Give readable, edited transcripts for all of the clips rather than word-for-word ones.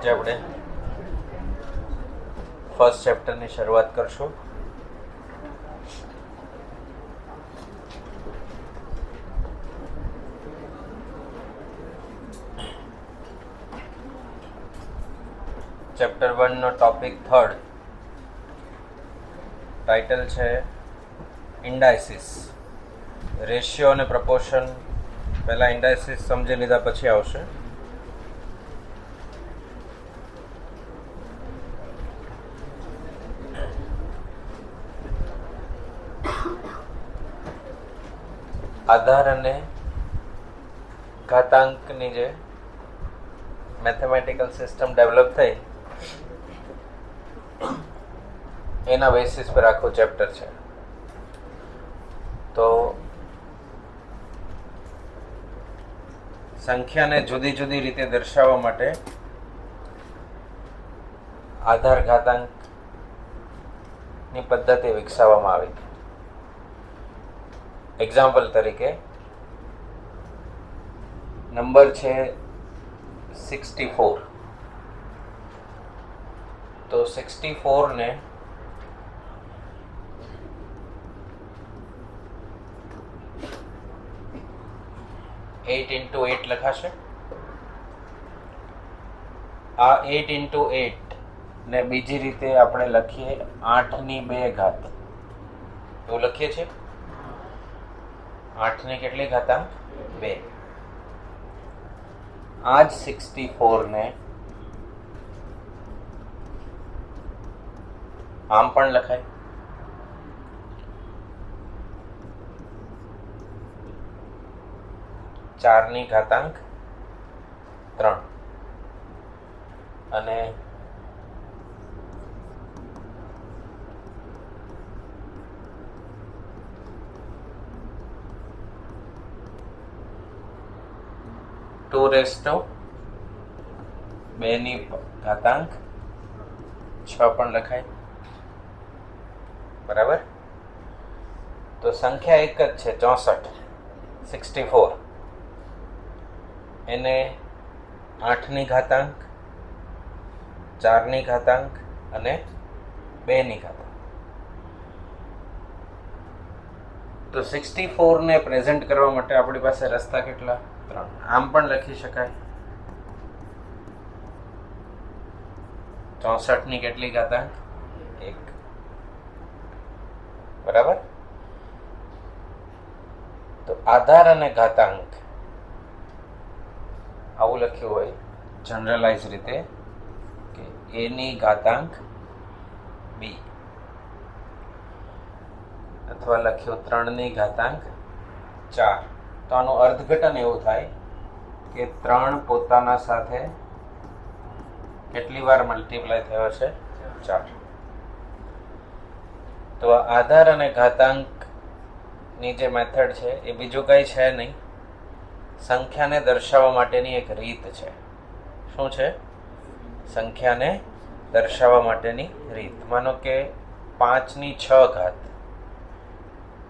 આજે આપણે ફર્સ્ટ ચેપ્ટરની શરૂઆત કરશું. ચેપ્ટર 1 નો ટોપિક થર્ડ, ટાઇટલ છે ઇન્ડાઇસિસ. રેશિયો અને પ્રપોર્શન પહેલાં ઇન્ડાઇસિસ સમજી લીધા પછી આવશે. આધાર અને ઘાતાંકની જે મેથેમેટિકલ સિસ્ટમ ડેવલપ થઈ એના બેસિસ પર આખું ચેપ્ટર છે. તો સંખ્યાને જુદી જુદી રીતે દર્શાવવા માટે આધાર ઘાતાંકની પદ્ધતિ વિકસાવવામાં આવી. એક્ઝામ્પલ તરીકે નંબર છે 64. તો 64 ને 8 into 8 લખાશે. આ 8 into 8 ને બીજી રીતે આપણે લખીએ 8 ની 2 ઘાત. એવું લખીએ છીએ. 8 ની કેટલી ઘાતાંક? 2. આ જ 64 ને આમ પણ લખાય. ચાર ની ઘાતાંક 3 અને 2 ની ઘાતાંક 6 પણ લખાય. બરાબર. તો સંખ્યા એક જ છે 64. 64 એને 8 ની ઘાતાંક, 4 ની ઘાતાંક અને 2 ની ઘાતાંક. તો 64 ને પ્રેઝન્ટ કરવા માટે આપણી પાસે રસ્તા કેટલા? 3. આમ પણ લખી શકાય. 64 ની કેટલી ઘાતાંક? 1. બરાબર. તો આધાર અને ઘાતાંક આવું લખ્યું હોય જનરલાઇઝ રીતે કે a ની ઘાતાંક b, અથવા લખ્યું 3 ની ઘાતાંક 4. તો આનું અર્થઘટન એવું થાય કે 3 પોતાના સાથે કેટલી વાર મલ્ટીપ્લાય થયો છે? 4. તો આધાર અને ઘાતાંકની જે મેથડ છે એ બીજું કંઈ છે નહીં, સંખ્યાને દર્શાવવા માટેની એક રીત છે. શું છે? સંખ્યાને દર્શાવવા માટેની રીત. માનો કે 5 ની 6 ઘાત.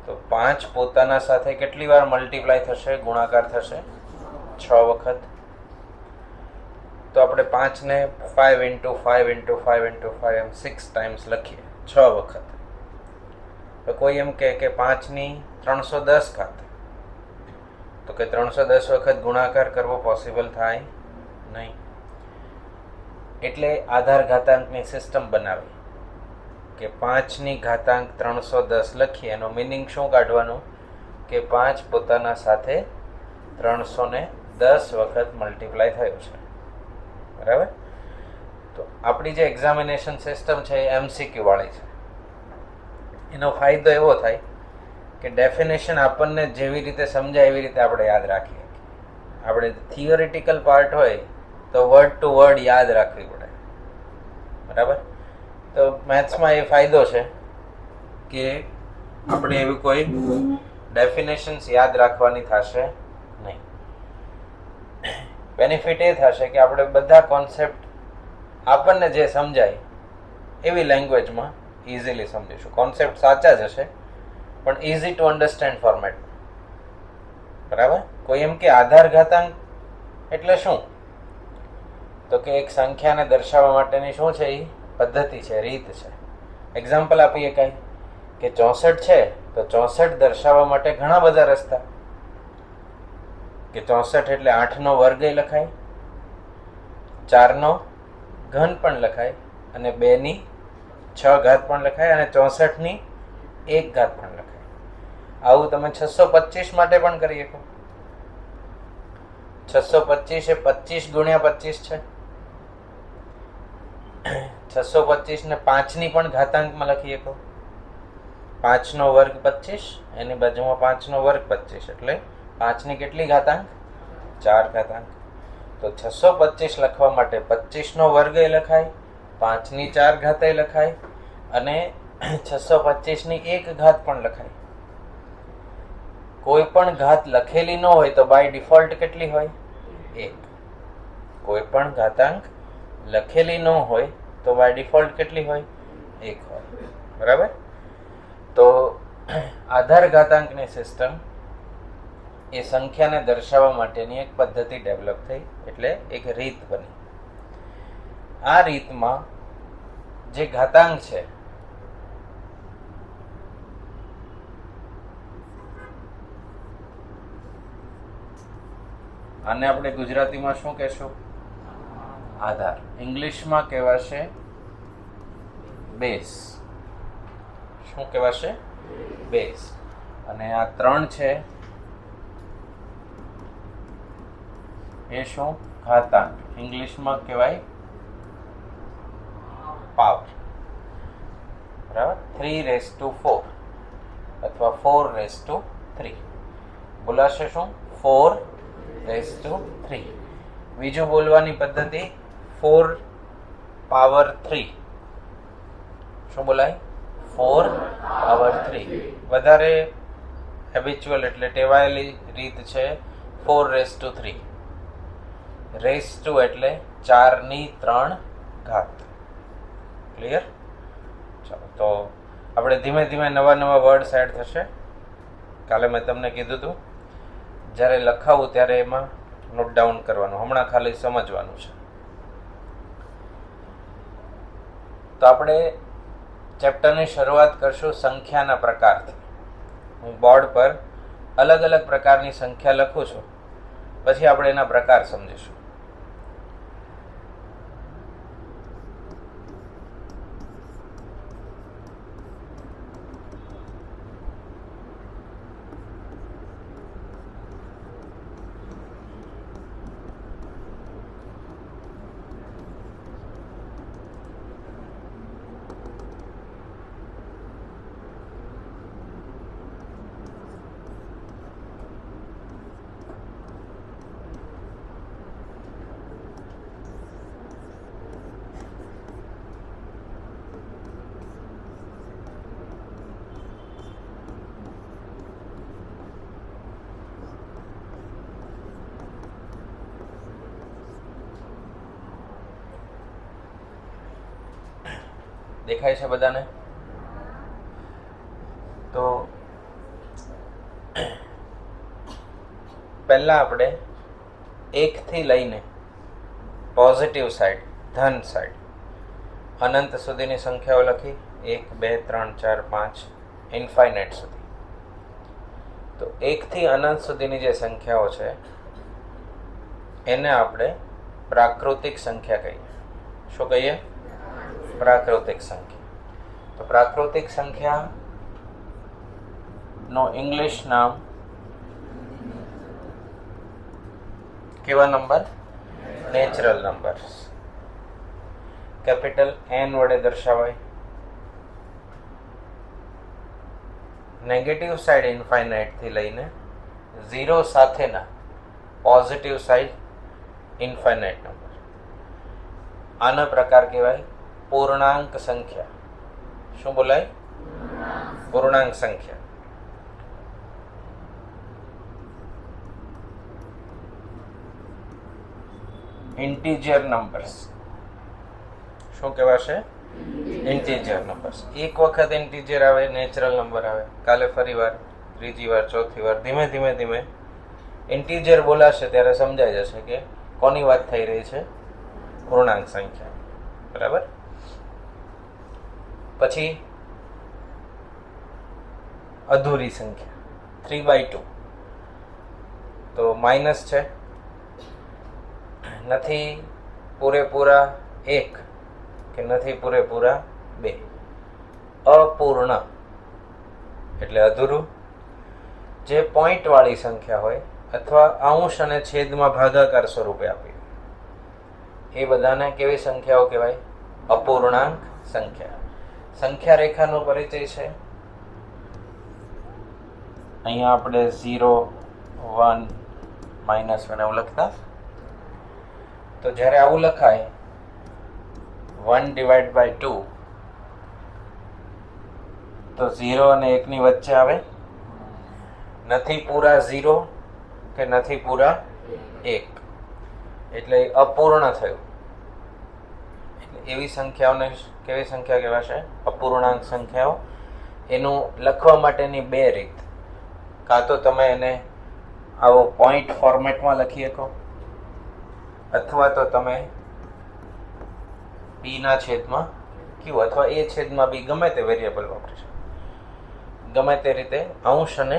તો 5 પોતાના સાથે કેટલી વાર મલ્ટીપ્લાય થશે, ગુણાકાર થશે? 6 વખત. તો આપણે 5 ને 5 into 5 into 5 into 5 એમ 6 ટાઈમ્સ લખીએ, 6 વખત. તો કોઈ એમ કહે કે 5 ની 310 ઘાત. તો કે 310 વખત ગુણાકાર કરવો પોસિબલ થાય નહીં. એટલે આધાર ઘાતાંકની સિસ્ટમ બનાવી કે 5 ની ઘાતાંક 310 લખીએ. એનો મિનિંગ શું કાઢવાનું કે 5 પોતાના સાથે 310 વખત મલ્ટીપ્લાય થયું છે. બરાબર. તો આપણી જે એક્ઝામિનેશન સિસ્ટમ છે એ MCQ વાળી છે. એનો ફાયદો એવો થાય કે ડેફિનેશન આપણને જેવી રીતે સમજાય એવી રીતે આપણે યાદ રાખીએ. આપણે થિયોરિટિકલ પાર્ટ હોય તો વર્ડ ટુ વર્ડ યાદ રાખવી પડે. બરાબર. તો મેથ્સમાં એ ફાયદો છે કે આપણે એવી કોઈ ડેફિનેશન્સ યાદ રાખવાની થશે નહીં. બેનિફિટ એ થશે કે આપણે બધા કોન્સેપ્ટ આપણને જે સમજાય એવી લેંગ્વેજમાં ઇઝીલી સમજીશું. કોન્સેપ્ટ સાચા જ હશે પણ ઇઝી ટુ અન્ડરસ્ટેન્ડ ફોર્મેટ. બરાબર. કોઈ એમ કે આધાર ઘાતાંક એટલે શું? તો કે એક સંખ્યાને દર્શાવવા માટેની શું છે? એ પદ્ધતિ છે, રીત છે. એક્ઝામ્પલ આપીએ કઈ કે 64 છે તો 64 દર્શાવવા માટે ઘણા બધા રસ્તા. કે 64 એટલે 8નો વર્ગ લખાય, 4નો ઘન પણ લખાય, અને 2ની 6 ઘાત પણ લખાય, અને 64ની 1 ઘાત પણ લખાય. આવું તમે 625 માટે પણ કરી શકો. 625 એ 25 ગુણ્યા 25 છે. 625 ને 5ની પણ ઘાતાંકમાં લખી શકો. 5નો વર્ગ 25, એની બાજુમાં 5નો વર્ગ 25, એટલે 5ની કેટલી ઘાતાંક? 4 ઘાતાંક. તો 625 લખવા માટે 25નો વર્ગ લખાય, 5ની 4 ઘાત લખાય, અને 625ની 1 ઘાત પણ લખાય. કોઈ પણ ઘાત લખેલી ન હોય તો બાય ડિફોલ્ટ કેટલી હોય? 1. કોઈ પણ ઘાતાંક લખેલી ન હોય તો બાય ડિફોલ્ટ કેટલી હોય? 1 હોય. બરાબર? તો આધાર ઘાતાંકની સિસ્ટમ એ સંખ્યાને દર્શાવવા માટેની એક પદ્ધતિ ડેવલપ થઈ, એટલે એક રીત બની. આ રીતમાં જે ઘાતાંક છે આને આપણે ગુજરાતીમાં શું કહેશું? આધાર. ઇંગ્લિશમાં કહેવાશે બેઝ. શું કહેવાશે? બેઝ. અને આ 3 છે એ શું? ઘાતાંક. ઇંગ્લિશમાં કહેવાય પાવર. બરાબર? 3⁴ અથવા 4⁻3. બોલાશે શું? 4⁻3. બીજું બોલવાની પદ્ધતિ 4⁻3. શું બોલાય? 4⁻3. વધારે હેબિચ્યુઅલ એટલે ટેવાયેલી રીત છે 4⁻3. રેસ ટુ એટલે 4ની 3 ઘાત. ક્લિયર? ચાલો, તો આપણે ધીમે ધીમે નવા વર્ડ્સ એડ થશે. કાલે મેં તમને કીધું હતું જ્યારે લખાવું ત્યારે એમાં નોટ ડાઉન કરવાનું, હમણાં ખાલી સમજવાનું છે. તો આપણે ચેપ્ટરની શરૂઆત કરશું સંખ્યાના પ્રકારથી. હું બોર્ડ પર અલગ અલગ પ્રકારની સંખ્યા લખું છું, પછી આપણે એના પ્રકાર સમજીશું. દેખાય છે બધાને? તો પહેલા આપણે 1 થી લઈને પોઝિટિવ સાઈડ, ધન સાઈડ, અનંત સુધીની સંખ્યાઓ લખી. 1 2 3 4 5 ઇન્ફાઇનાઇટ સુધી. તો 1 થી અનંત સુધીની જે સંખ્યાઓ છે એને આપણે પ્રાકૃતિક સંખ્યા કહીએ. શું કહીએ? પ્રાકૃતિક સંખ્યા. તો પ્રાકૃતિક સંખ્યા નો ઇંગ્લિશ નામ કેવા number? Natural numbers. Capital N વડે દર્શાવાય. નેગેટિવ સાઈડ ઇન્ફાઇનાઇટ થી લઈને 0 સાથેના પોઝિટિવ સાઈડ ઇન્ફાઇનાઇટ નંબર. આનો પ્રકાર કહેવાય પૂર્ણાંક સંખ્યા. શું બોલાય? પૂર્ણાંક સંખ્યા. Integer numbers. શું કહેવાશે? Integer numbers. એક વખત ઇન્ટીજર આવે, નેચરલ નંબર આવે, કાલે ફરી વાર, ત્રીજી વાર, ચોથી વાર, ધીમે ધીમે ઇન્ટીજર બોલાશે ત્યારે સમજાઈ જશે કે કોની વાત થઈ રહી છે. પૂર્ણાંક સંખ્યા. બરાબર. પછી અધૂરી સંખ્યા 3/2, તો માઇનસ છે, નથી પૂરેપૂરા 1 કે નથી પૂરેપૂરા 2, અપૂર્ણ એટલે અધૂરું. જે પોઈન્ટ વાળી સંખ્યા હોય અથવા અંશ અને છેદમાં ભાગાકાર સ્વરૂપે આપી એ બધાને કેવી સંખ્યાઓ કહેવાય? અપૂર્ણાંક સંખ્યા. સંખ્યા રેખાનો પરિચય છે. અહીંયા આપણે 0, 1, -1 એવું લખતા. તો જ્યારે આવું લખાય 1/2, તો 0 અને 1 ની વચ્ચે આવે, નથી પૂરા 0 કે નથી પૂરા 1, એટલે અપૂર્ણ થયું. એટલે એવી સંખ્યાઓને કેવી સંખ્યા કહેવાશે? અપૂર્ણાંક સંખ્યાઓ. એનું લખવા માટેની બે રીત. કાં તો તમે એને આવો પોઈન્ટ ફોર્મેટમાં લખી શકો, અથવા તો તમે પીના છેદમાં ક્યુ અથવા એ છેદમાં બી ગમે તે વેરિયેબલ વાપરી શકો. ગમે તે રીતે અંશ અને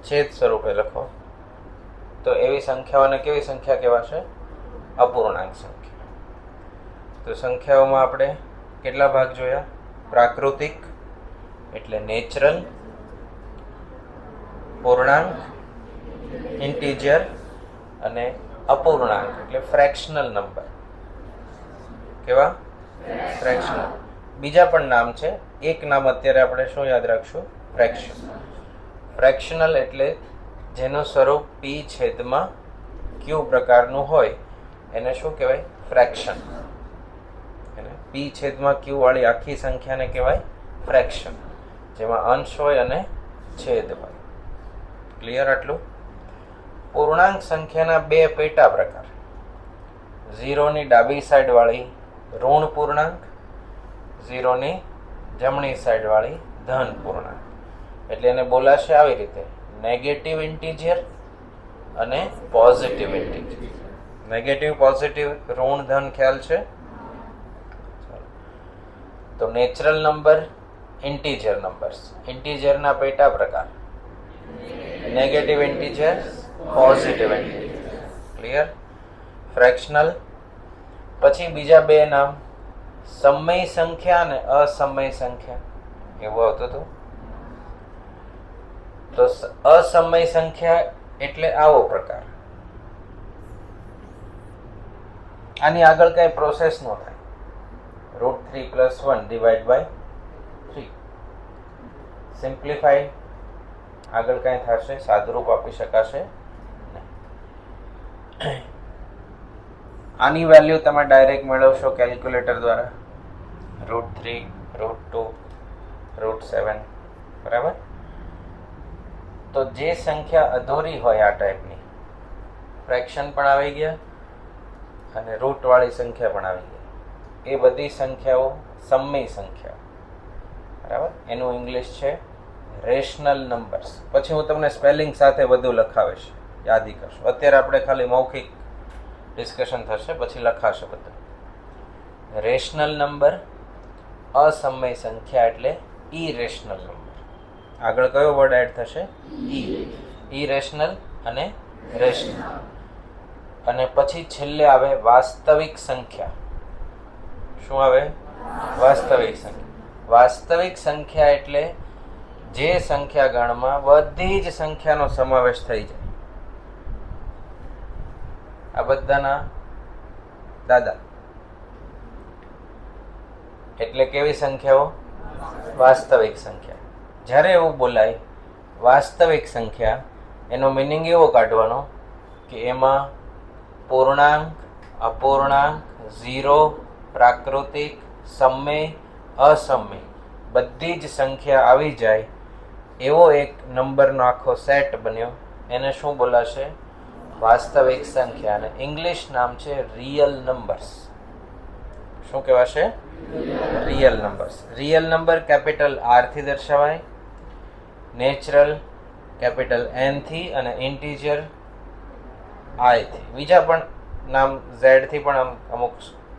છેદ સ્વરૂપે લખો તો એવી સંખ્યાઓને કેવી સંખ્યા કહેવાશે? અપૂર્ણાંક સંખ્યા. તો સંખ્યાઓમાં આપણે કેટલા ભાગ જોયા? પ્રાકૃતિક એટલે નેચરલ, પૂર્ણાંક ઇન્ટીજર, અને અપૂર્ણાંક એટલે ફ્રેક્શનલ નંબર. કેવા? ફ્રેક્શનલ. બીજા પણ નામ છે. એક નામ અત્યારે આપણે શું યાદ રાખશું? ફ્રેક્શન. ફ્રેક્શનલ એટલે જેનું સ્વરૂપ પી છેદમાં ક્યુ પ્રકારનું હોય એને શું કહેવાય? ફ્રેક્શન. એને પી છેદમાં ક્યુ વાળી આખી સંખ્યાને કહેવાય ફ્રેક્શન, જેમાં અંશ હોય અને છેદ હોય. ક્લિયર આટલું? પૂર્ણાંક સંખ્યાના બે પેટા પ્રકાર. 0 ની ડાબી સાઈડ વાળી ઋણ પૂર્ણાંક, 0 ની જમણી સાઈડ વાળી ધન પૂર્ણાંક. એટલે એને બોલાશે આવી રીતે: નેગેટિવ ઇન્ટીજર અને પોઝિટિવ ઇન્ટીજર. નેગેટિવ, પોઝિટિવ, ઋણ, ધન ખ્યાલ છે? તો નેચરલ નંબર, ઇન્ટીજર નંબર્સ. ઇન્ટીજરના પેટા પ્રકાર: negative integer, positive integer. Clear? Fractional. પછી બીજા બે નામ સમય સંખ્યા અને અસમય સંખ્યા એવું આવતું હતું. તો અસમય સંખ્યા એટલે આવો પ્રકાર. આની આગળ કઈ પ્રોસેસ ન થાય. √3 + 1 / 3 સિમ્પ્લિફાઈ. આગળ કઈ થશે? સાદુરૂપ આપી શકાશે નહીં. આની વેલ્યુ તમે ડાયરેક્ટ મેળવશો કેલ્ક્યુલેટર દ્વારા. √3, √2, √7. બરાબર? તો જે સંખ્યા અધૂરી હોય આ ટાઈપની, ફ્રેક્શન પણ આવી ગયા અને રૂટ વાળી સંખ્યા પણ આવી ગઈ, એ બધી સંખ્યાઓ સમય સંખ્યા. બરાબર? એનું ઇંગ્લિશ છે રેશનલ નંબર્સ. પછી હું તમને સ્પેલિંગ સાથે બધું લખાવીશ, યાદી કરશો. અત્યારે આપણે ખાલી મૌખિક ડિસ્કશન થશે, પછી લખાશે બધું. રેશનલ નંબર, અસમય સંખ્યા એટલે ઇરેશનલ નંબર. આગળ કયો વર્ડ એડ થશે? ઇરેશનલ અને રેશનલ. અને પછી છેલ્લે આવે વાસ્તવિક સંખ્યા. શું આવે? વાસ્તવિક સંખ્યા. વાસ્તવિક સંખ્યા એટલે જે સંખ્યા ગણમાં બધી જ સંખ્યાનો સમાવેશ થઈ જાય. આ બધાના દાદા એટલે કેવી સંખ્યાઓ? વાસ્તવિક સંખ્યા. જ્યારે એવું બોલાય વાસ્તવિક સંખ્યા, એનો મિનિંગ એવો કાઢવાનો કે એમાં પૂર્ણાંક, અપૂર્ણાંક, 0, પ્રાકૃતિક, સમય, અસમય બધી જ સંખ્યા આવી જાય એવો એક નંબરનો આખો સેટ બન્યો. એને શું બોલાશે? વાસ્તવિક સંખ્યા. અને ઇંગ્લિશ નામ છે રિયલ નંબર્સ. શું કહેવાશે? Real numbers. Real number capital R થી દર્શાવાય, નેચરલ કેપિટલ N થી, અને ઇન્ટીજર I થી. બીજા પણ નામ Z થી પણ અમુક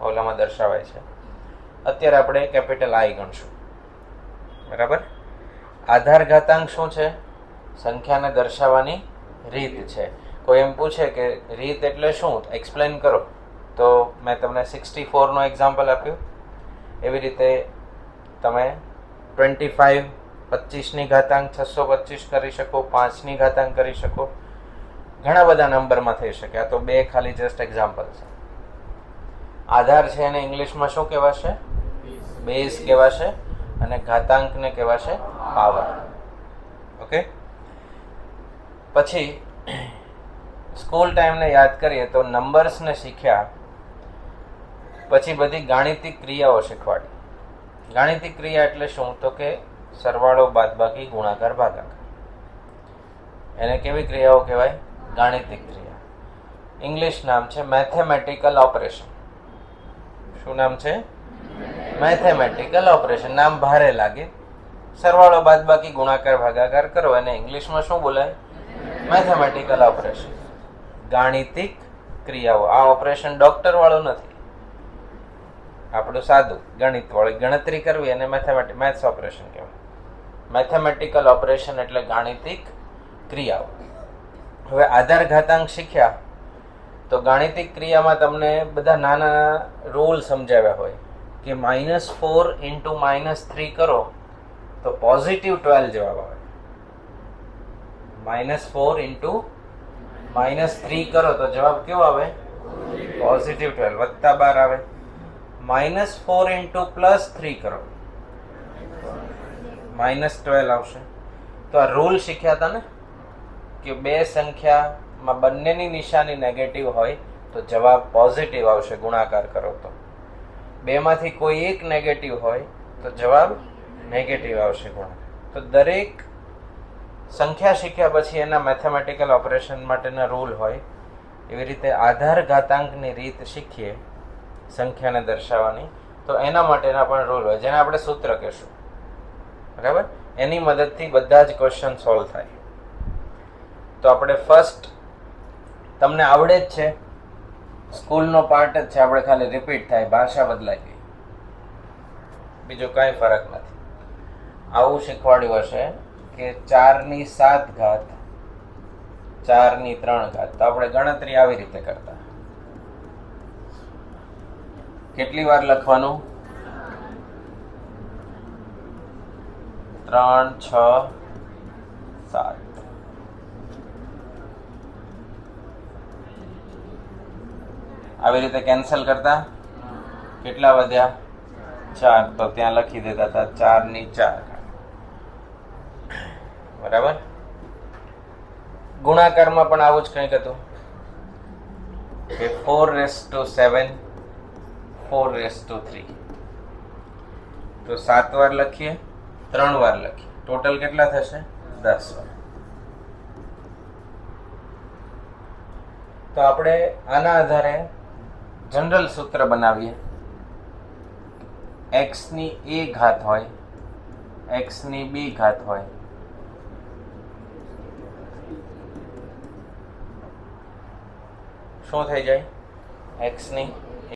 ઓલામાં દર્શાવાય છે. અત્યારે આપણે કેપિટલ આઈ ગણશું. બરાબર. આધાર ઘાતાંક શું છે? સંખ્યાને દર્શાવવાની રીત છે. કોઈ એમ પૂછે કે રીત એટલે શું, એક્સપ્લેન કરો, તો મેં તમને 64નું એક્ઝામ્પલ આપ્યું. એવી રીતે તમે 25 25ની ઘાતાંક 625 કરી શકો, 5ની ઘાતાંક કરી શકો. ઘણા બધા નંબરમાં થઈ શકે. આ તો બે ખાલી જસ્ટ એક્ઝામ્પલ છે. આધાર છે એને ઇંગ્લિશમાં શું કહેવાશે? બેઝ કહેવાશે. અને ઘાતાંકને કહેવાશે પાવર. ઓકે. પછી સ્કૂલ ટાઈમને યાદ કરીએ તો નંબર્સને શીખ્યા પછી બધી ગાણિતિક ક્રિયાઓ શીખવાડી. ગાણિતિક ક્રિયા એટલે શું? તો કે સરવાળો, બાદબાકી, ગુણાકાર, ભાગાકાર. એને કેવી ક્રિયાઓ કહેવાય? ગાણિતિક ક્રિયા. ઇંગ્લિશ નામ છે મેથેમેટિકલ ઓપરેશન. શું નામ છે? Mathematical operation. નામ ભારે લાગે. સરવાળો, બાદબાકી, ગુણાકાર, ભાગાકાર કરો અને ઇંગ્લિશમાં શું બોલાય? Mathematical operation. ગાણિતિક ક્રિયાઓ. આ ઓપરેશન ડોક્ટર વાળું નથી, આપણું સાદું ગણિત વાળી ગણતરી કરવી અને મેથ્સ ઓપરેશન કહેવાય. મેથેમેટિકલ ઓપરેશન એટલે ગાણિતિક ક્રિયાઓ. હવે આધાર ઘાતાંક શીખ્યા તો ગાણિતિક ક્રિયામાં તમને બધા નાના રૂલ સમજાવ્યા હોય કે -4 × -3 કરો તો પોઝિટિવ 12 જવાબ આવે. -4 × -3 કરો તો જવાબ કેવો આવે? પોઝિટિવ 12, વત્તા 12 આવે. -4 × +3 કરો -12 આવશે. તો આ રૂલ શીખ્યા હતા ને કે બે સંખ્યામાં બંનેની નિશાની નેગેટિવ હોય તો જવાબ પોઝિટિવ આવશે ગુણાકાર કરો તો. બેમાંથી કોઈ એક નેગેટિવ હોય તો જવાબ નેગેટિવ આવશે ગુણાકાર. તો દરેક સંખ્યા શીખ્યા પછી એના મેથેમેટિકલ ઓપરેશન માટેના રૂલ હોય. એવી રીતે આધાર ઘાતાંકની રીત શીખીએ સંખ્યાને દર્શાવવાની તો એના માટેના પણ રૂલ હોય જેને આપણે સૂત્ર કહેશું. બરાબર. એની મદદથી બધા જ ક્વેશ્ચન સોલ્વ થાય. તો આપણે ફર્સ્ટ તમને આવડે જ છે, સ્કૂલનો પાર્ટ જ છે, આપણે ખાલી રિપીટ થાય, ભાષા બદલાઈ ગઈ, બીજો કાંઈ ફરક નથી. આવું શીખવાડ્યું હશે કે 4ની 7 ઘાત 4ની 3 ઘાત. તો આપણે ગણતરી આવી રીતે કરતા. કેટલી વાર લખવાનું? 3, 6, 7. આવી રીતે કેન્સલ કરતા કેટલા વધ્યા? 4. તો ત્યાં લખી દેતા હતા 4ની 4. બરાબર. ગુણાકારમાં પણ આવું જ કંઈક હતું કે 4:7 4:3. તો 7 વાર લખીએ, 3 વાર લખીએ, ટોટલ કેટલા થશે? 10 વાર. તો આપણે આના આધારે જનરલ સૂત્ર બનાવીએ. x ની a ઘાત હોય, x ની b ઘાત હોય, શું થઈ જાય? x ની